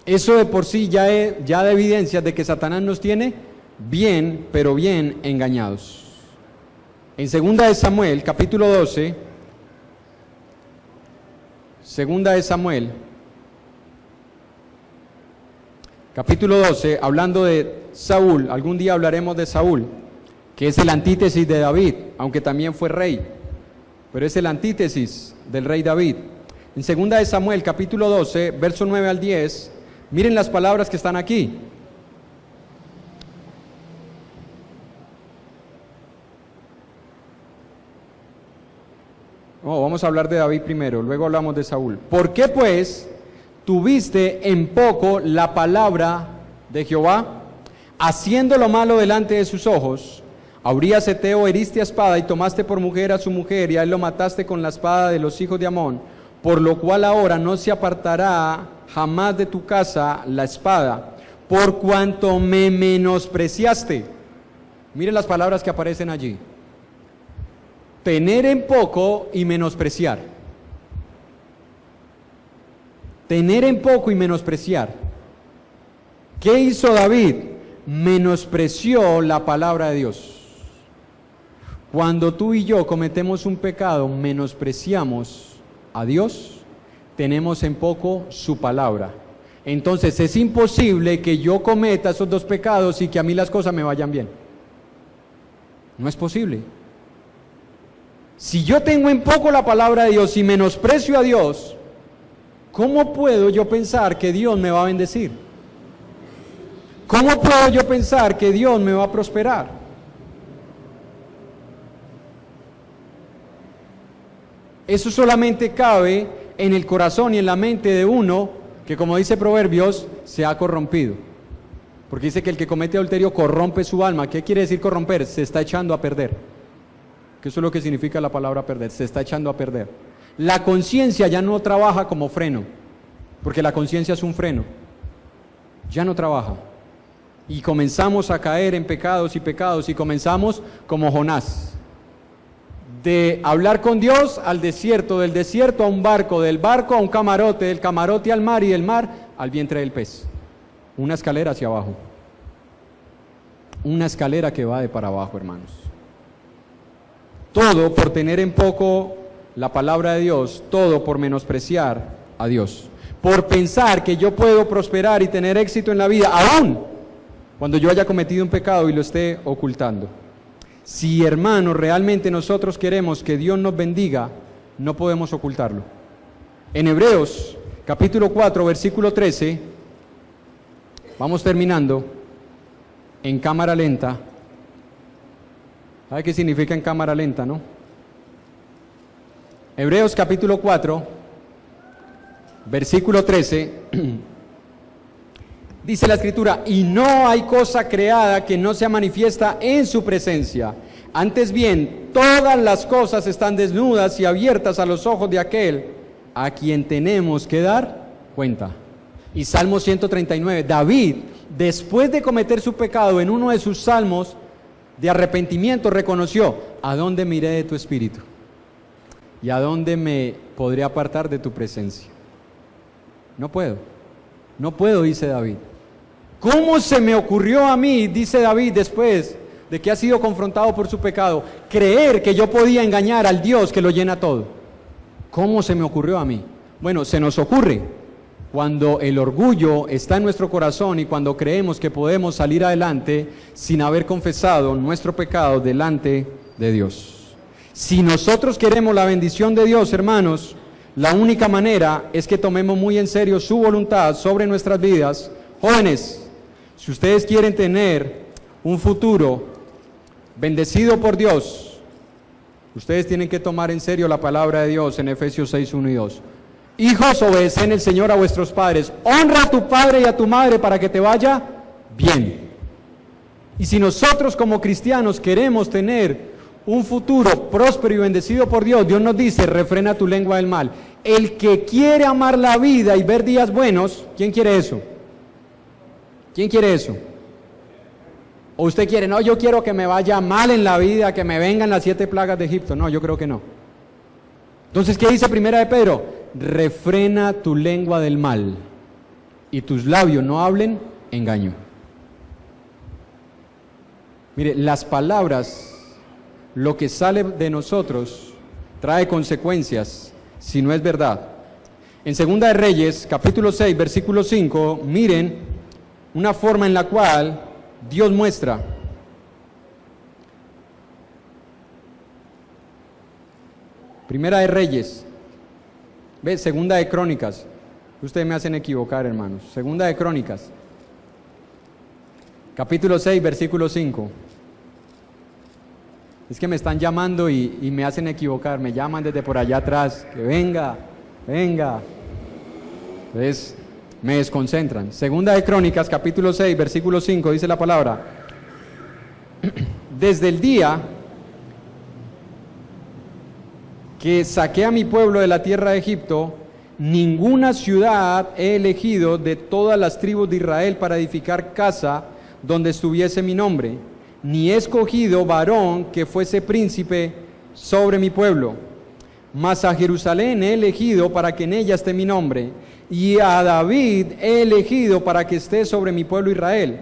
Eso de por sí ya da evidencia de que Satanás nos tiene bien, pero bien engañados. En segunda de Samuel, capítulo 12, segunda de Samuel, capítulo 12, hablando de Saúl, algún día hablaremos de Saúl, que es el antítesis de David, aunque también fue rey, pero es el antítesis del rey David. En segunda de Samuel, capítulo 12, verso 9 al 10, miren las palabras que están aquí. Vamos a hablar de David primero, luego hablamos de Saúl. ¿Por qué pues tuviste en poco la palabra de Jehová, haciendo lo malo delante de sus ojos? A Urías Heteo heriste a espada y tomaste por mujer a su mujer, y a él lo mataste con la espada de los hijos de Amón, por lo cual ahora no se apartará jamás de tu casa la espada, por cuanto me menospreciaste. Miren las palabras que aparecen allí. Tener en poco y menospreciar. Tener en poco y menospreciar. ¿Qué hizo David? Menospreció la palabra de Dios. Cuando tú y yo cometemos un pecado, menospreciamos a Dios, tenemos en poco su palabra. Entonces es imposible que yo cometa esos dos pecados y que a mí las cosas me vayan bien. No es posible. Si yo tengo en poco la palabra de Dios y menosprecio a Dios, ¿cómo puedo yo pensar que Dios me va a bendecir? ¿Cómo puedo yo pensar que Dios me va a prosperar? Eso solamente cabe en el corazón y en la mente de uno que, como dice Proverbios, se ha corrompido. Porque dice que el que comete adulterio corrompe su alma. ¿Qué quiere decir corromper? Se está echando a perder. Que eso es lo que significa la palabra perder, se está echando a perder. La conciencia ya no trabaja como freno, porque la conciencia es un freno, ya no trabaja. Y comenzamos a caer en pecados y comenzamos como Jonás, de hablar con Dios al desierto, del desierto a un barco, del barco a un camarote, del camarote al mar y del mar al vientre del pez. Una escalera hacia abajo, una escalera que va de para abajo, hermanos. Todo por tener en poco la palabra de Dios, todo por menospreciar a Dios, por pensar que yo puedo prosperar y tener éxito en la vida, aún cuando yo haya cometido un pecado y lo esté ocultando. Si, hermanos, realmente nosotros queremos que Dios nos bendiga, no podemos ocultarlo. En Hebreos, capítulo 4, versículo 13, vamos terminando, en cámara lenta. ¿Sabe qué significa en cámara lenta, no? Hebreos capítulo 4, versículo 13, dice la Escritura, y no hay cosa creada que no sea manifiesta en su presencia. Antes bien, todas las cosas están desnudas y abiertas a los ojos de aquel a quien tenemos que dar cuenta. Y Salmo 139, David, después de cometer su pecado, en uno de sus salmos de arrepentimiento, reconoció: ¿a dónde me iré de tu espíritu? ¿Y a dónde me podré apartar de tu presencia? No puedo, dice David. ¿Cómo se me ocurrió a mí, dice David, después de que ha sido confrontado por su pecado, creer que yo podía engañar al Dios que lo llena todo? ¿Cómo se me ocurrió a mí? Bueno, se nos ocurre cuando el orgullo está en nuestro corazón y cuando creemos que podemos salir adelante sin haber confesado nuestro pecado delante de Dios. Si nosotros queremos la bendición de Dios, hermanos, la única manera es que tomemos muy en serio su voluntad sobre nuestras vidas. Jóvenes, si ustedes quieren tener un futuro bendecido por Dios, ustedes tienen que tomar en serio la palabra de Dios en Efesios 6, 1 y 2. Hijos, obedeced el Señor a vuestros padres. Honra a tu padre y a tu madre para que te vaya bien. Y si nosotros como cristianos queremos tener un futuro próspero y bendecido por Dios, Dios nos dice: refrena tu lengua del mal. El que quiere amar la vida y ver días buenos, ¿quién quiere eso? ¿Quién quiere eso? ¿O usted quiere, no, yo quiero que me vaya mal en la vida, que me vengan las 7 plagas de Egipto? No, yo creo que no. Entonces, ¿qué dice Primera de Pedro? Refrena tu lengua del mal y tus labios no hablen engaño. Mire, las palabras, lo que sale de nosotros, trae consecuencias si no es verdad. En Segunda de Reyes, capítulo 6, versículo 5, miren una forma en la cual Dios muestra. Primera de Reyes, ¿ves? Segunda de Crónicas. Ustedes me hacen equivocar, hermanos. Segunda de Crónicas, capítulo 6, versículo 5. Es que me están llamando y me hacen equivocar. Me llaman desde por allá atrás. Que venga, venga. Entonces me desconcentran. Segunda de Crónicas, capítulo 6, versículo 5, dice la palabra: desde el día que saqué a mi pueblo de la tierra de Egipto, ninguna ciudad he elegido de todas las tribus de Israel para edificar casa donde estuviese mi nombre, ni he escogido varón que fuese príncipe sobre mi pueblo. Mas a Jerusalén he elegido para que en ella esté mi nombre, y a David he elegido para que esté sobre mi pueblo Israel.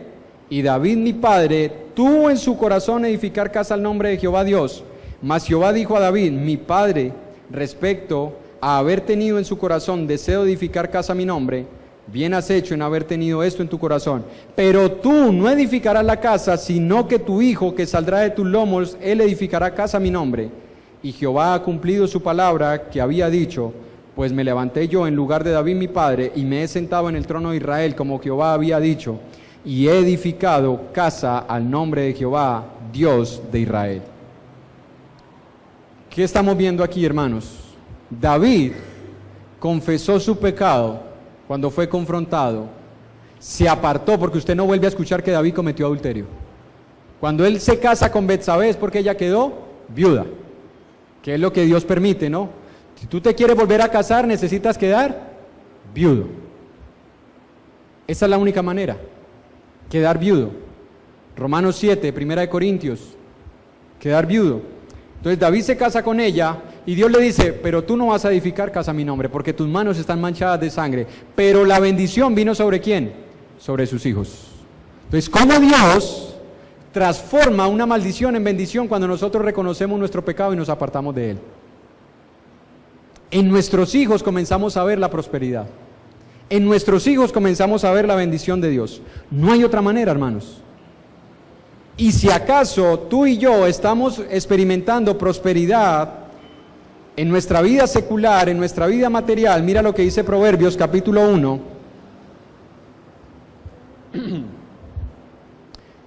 Y David mi padre tuvo en su corazón edificar casa al nombre de Jehová Dios. Mas Jehová dijo a David, mi padre, respecto a haber tenido en su corazón deseo de edificar casa a mi nombre, bien has hecho en haber tenido esto en tu corazón. Pero tú no edificarás la casa, sino que tu hijo que saldrá de tus lomos, él edificará casa a mi nombre. Y Jehová ha cumplido su palabra que había dicho, pues me levanté yo en lugar de David mi padre, y me he sentado en el trono de Israel, como Jehová había dicho, y he edificado casa al nombre de Jehová, Dios de Israel. ¿Qué estamos viendo aquí, hermanos? David confesó su pecado cuando fue confrontado, se apartó, porque usted no vuelve a escuchar que David cometió adulterio. Cuando él se casa con Betsabé es porque ella quedó viuda, que es lo que Dios permite, ¿no? Si tú te quieres volver a casar, necesitas quedar viudo. Esa es la única manera, quedar viudo. Romanos 7, Primera de Corintios, quedar viudo. Entonces David se casa con ella y Dios le dice, pero tú no vas a edificar casa a mi nombre porque tus manos están manchadas de sangre. Pero la bendición vino ¿sobre quién? Sobre sus hijos. Entonces, ¿cómo Dios transforma una maldición en bendición cuando nosotros reconocemos nuestro pecado y nos apartamos de él? En nuestros hijos comenzamos a ver la prosperidad. En nuestros hijos comenzamos a ver la bendición de Dios. No hay otra manera, hermanos. Y si acaso tú y yo estamos experimentando prosperidad en nuestra vida secular, en nuestra vida material, mira lo que dice Proverbios capítulo 1.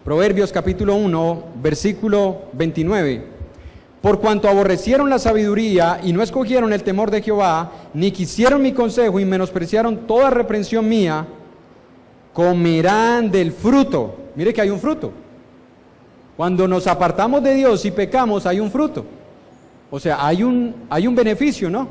Proverbios capítulo 1, versículo 29. Por cuanto aborrecieron la sabiduría y no escogieron el temor de Jehová, ni quisieron mi consejo y menospreciaron toda reprensión mía, comerán del fruto. Mire que hay un fruto. Cuando nos apartamos de Dios y pecamos, hay un fruto. O sea, hay un beneficio, ¿no?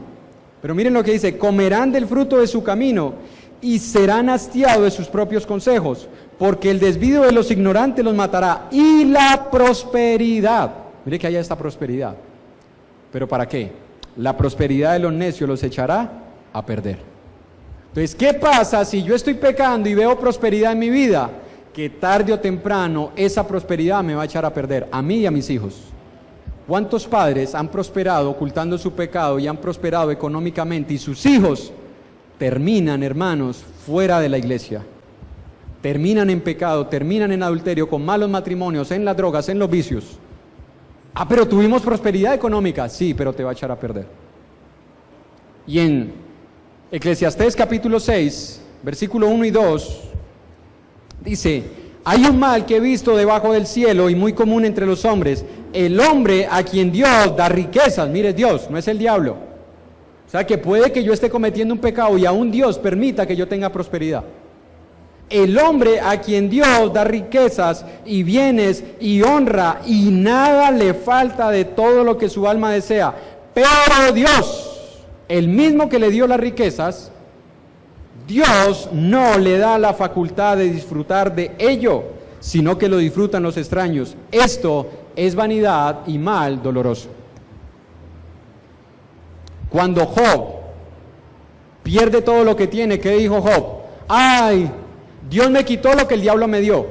Pero miren lo que dice, comerán del fruto de su camino y serán hastiados de sus propios consejos, porque el desvío de los ignorantes los matará, y la prosperidad. Mire que haya esta prosperidad. ¿Pero para qué? La prosperidad de los necios los echará a perder. Entonces, ¿qué pasa si yo estoy pecando y veo prosperidad en mi vida? Que tarde o temprano esa prosperidad me va a echar a perder, a mí y a mis hijos. ¿Cuántos padres han prosperado ocultando su pecado y han prosperado económicamente y sus hijos terminan, hermanos, fuera de la iglesia? Terminan en pecado, terminan en adulterio, con malos matrimonios, en las drogas, en los vicios. Ah, pero tuvimos prosperidad económica. Sí, pero te va a echar a perder. Y en Eclesiastés capítulo 6, versículo 1 y 2, dice, hay un mal que he visto debajo del cielo y muy común entre los hombres, el hombre a quien Dios da riquezas. Mire, Dios, no es el diablo. O sea, que puede que yo esté cometiendo un pecado y aún Dios permita que yo tenga prosperidad. El hombre a quien Dios da riquezas y bienes y honra y nada le falta de todo lo que su alma desea. Pero Dios, el mismo que le dio las riquezas, Dios no le da la facultad de disfrutar de ello, sino que lo disfrutan los extraños. Esto es vanidad y mal doloroso. Cuando Job pierde todo lo que tiene, ¿qué dijo Job? ¡Ay! Dios me quitó lo que el diablo me dio.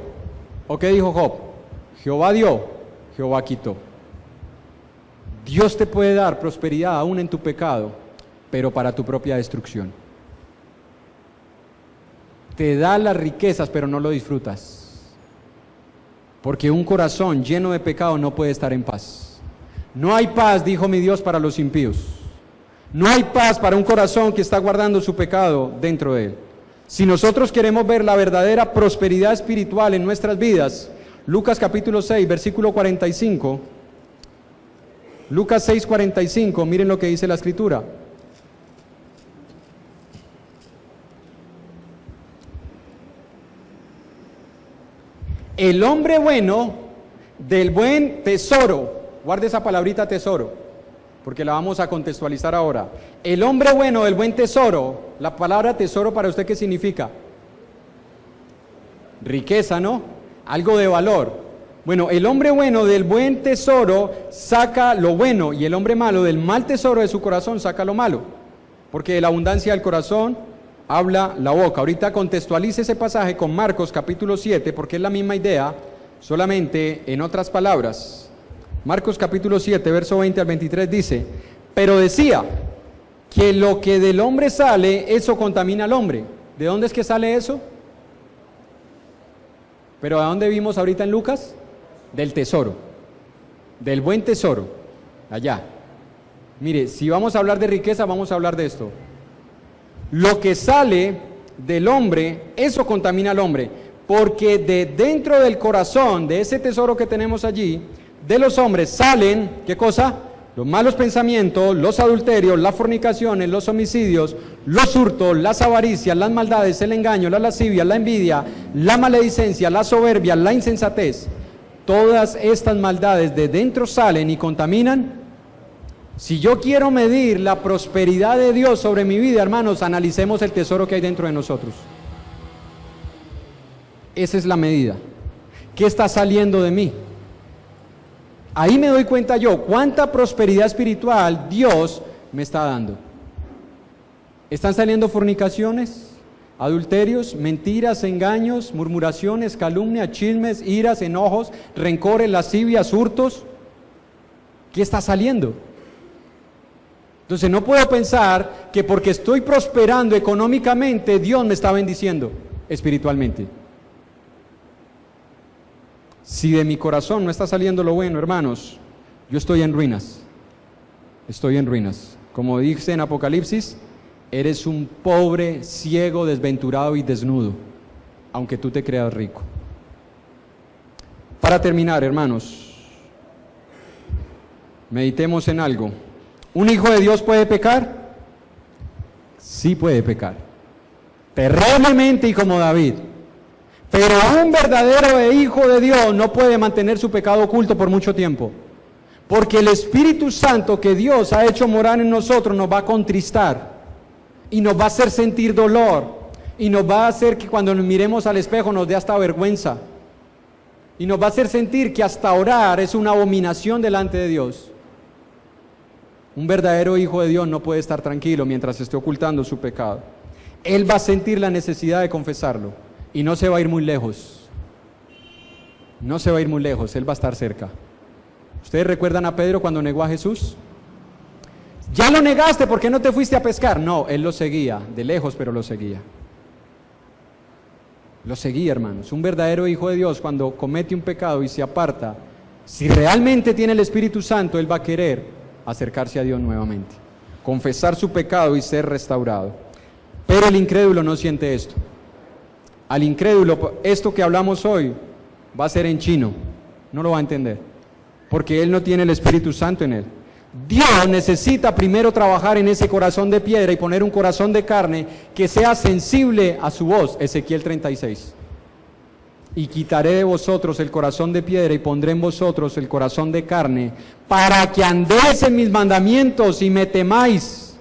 ¿O qué dijo Job? Jehová dio, Jehová quitó. Dios te puede dar prosperidad aún en tu pecado, pero para tu propia destrucción. Te da las riquezas, pero no lo disfrutas. Porque un corazón lleno de pecado no puede estar en paz. No hay paz, dijo mi Dios, para los impíos. No hay paz para un corazón que está guardando su pecado dentro de él. Si nosotros queremos ver la verdadera prosperidad espiritual en nuestras vidas, Lucas capítulo 6, versículo 45, Lucas 6, 45, miren lo que dice la Escritura. El hombre bueno del buen tesoro, guarde esa palabrita tesoro, porque la vamos a contextualizar ahora. El hombre bueno del buen tesoro, la palabra tesoro para usted, ¿qué significa? Riqueza, ¿no? Algo de valor. Bueno, el hombre bueno del buen tesoro saca lo bueno, y el hombre malo del mal tesoro de su corazón saca lo malo, porque de la abundancia del corazón habla la boca. Ahorita contextualice ese pasaje con Marcos capítulo 7, porque es la misma idea, solamente en otras palabras. Marcos capítulo 7, verso 20 al 23 dice: pero decía que lo que del hombre sale, eso contamina al hombre. ¿De dónde es que sale eso? ¿Pero a dónde vimos ahorita en Lucas? Del tesoro, del buen tesoro, allá. Mire, si vamos a hablar de riqueza, vamos a hablar de esto. Lo que sale del hombre, eso contamina al hombre, porque de dentro del corazón, de ese tesoro que tenemos allí, de los hombres salen, ¿qué cosa? Los malos pensamientos, los adulterios, las fornicaciones, los homicidios, los hurtos, las avaricias, las maldades, el engaño, la lascivia, la envidia, la maledicencia, la soberbia, la insensatez. Todas estas maldades de dentro salen y contaminan. Si yo quiero medir la prosperidad de Dios sobre mi vida, hermanos, analicemos el tesoro que hay dentro de nosotros. Esa es la medida. ¿Qué está saliendo de mí? Ahí me doy cuenta yo cuánta prosperidad espiritual Dios me está dando. ¿Están saliendo fornicaciones, adulterios, mentiras, engaños, murmuraciones, calumnias, chismes, iras, enojos, rencores, lascivias, hurtos? ¿Qué está saliendo? Entonces no puedo pensar que porque estoy prosperando económicamente, Dios me está bendiciendo espiritualmente. Si de mi corazón no está saliendo lo bueno, hermanos, yo estoy en ruinas. Estoy en ruinas. Como dice en Apocalipsis, eres un pobre, ciego, desventurado y desnudo, aunque tú te creas rico. Para terminar, hermanos, meditemos en algo. ¿Un hijo de Dios puede pecar? Sí puede pecar, terriblemente y como David. Pero un verdadero hijo de Dios no puede mantener su pecado oculto por mucho tiempo, porque el Espíritu Santo que Dios ha hecho morar en nosotros nos va a contristar y nos va a hacer sentir dolor y nos va a hacer que cuando nos miremos al espejo nos dé hasta vergüenza y nos va a hacer sentir que hasta orar es una abominación delante de Dios. Un verdadero hijo de Dios no puede estar tranquilo mientras esté ocultando su pecado. Él va a sentir la necesidad de confesarlo y no se va a ir muy lejos. No se va a ir muy lejos, Él va a estar cerca. ¿Ustedes recuerdan a Pedro cuando negó a Jesús? Ya lo negaste, ¿por qué no te fuiste a pescar? No, Él lo seguía, de lejos, pero lo seguía. Lo seguía, hermanos. Un verdadero hijo de Dios, cuando comete un pecado y se aparta, si realmente tiene el Espíritu Santo, Él va a querer acercarse a Dios nuevamente, confesar su pecado y ser restaurado. Pero el incrédulo no siente esto. Al incrédulo, esto que hablamos hoy va a ser en chino, no lo va a entender, porque él no tiene el Espíritu Santo en él. Dios necesita primero trabajar en ese corazón de piedra y poner un corazón de carne que sea sensible a su voz. Ezequiel 36. Y quitaré de vosotros el corazón de piedra y pondré en vosotros el corazón de carne, para que andéis en mis mandamientos y me temáis.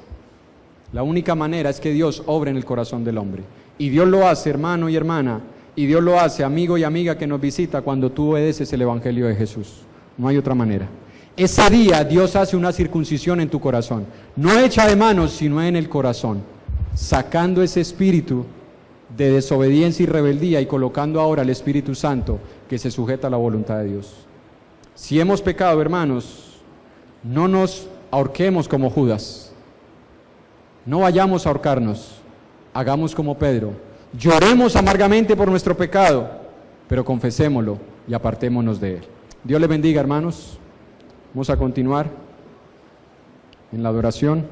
La única manera es que Dios obre en el corazón del hombre. Y Dios lo hace, hermano y hermana, y Dios lo hace, amigo y amiga que nos visita, cuando tú obedeces el Evangelio de Jesús. No hay otra manera. Ese día Dios hace una circuncisión en tu corazón, no hecha de manos, sino en el corazón, sacando ese espíritu de desobediencia y rebeldía y colocando ahora al Espíritu Santo que se sujeta a la voluntad de Dios. Si hemos pecado, hermanos, no nos ahorquemos como Judas. No vayamos a ahorcarnos. Hagamos como Pedro. Lloremos amargamente por nuestro pecado, pero confesémoslo y apartémonos de él. Dios les bendiga, hermanos. Vamos a continuar en la adoración.